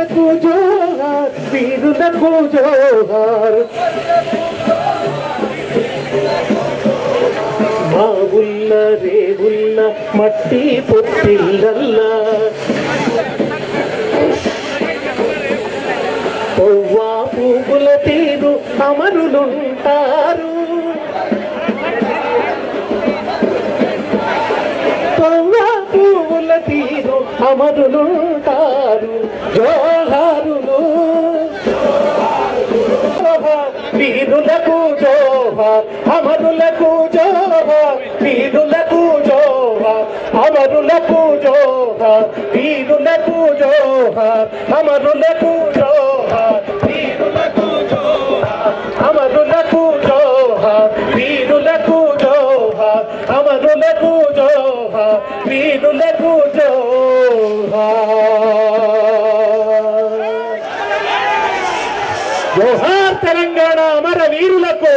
వీరులకు జోహార్ వీరులకు జోహార్ మా ఉల్ల రేవుల్ల మట్టి పొత్తిళ్ళల్లా కొవ్వా పువ్వుల తీరు అమరులుంటారు కొవ్వా పువ్వుల తీరు అమరులుంటారు జోహారులు వీరులకు జోహార్ అమరులకు జోహార్ వీరులకు జోహార్ అమరులకు జోహార్ వీరులకు జోహార్ అమరులకు జోహార్ వీరులకు జోహార్ అమరులకు జోహార్ వీరులకు జోహార్ అమరులకు జోహార్ వీరులకు జోహార్ జోహార్ తెలంగాణ అమర వీరులకు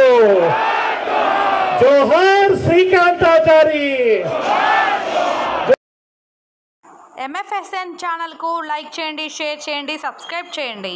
జోహార్ శ్రీకాంతాచారి MFSN ఛానల్కు లైక్ చేయండి, షేర్ చేయండి, సబ్స్క్రైబ్ చేయండి.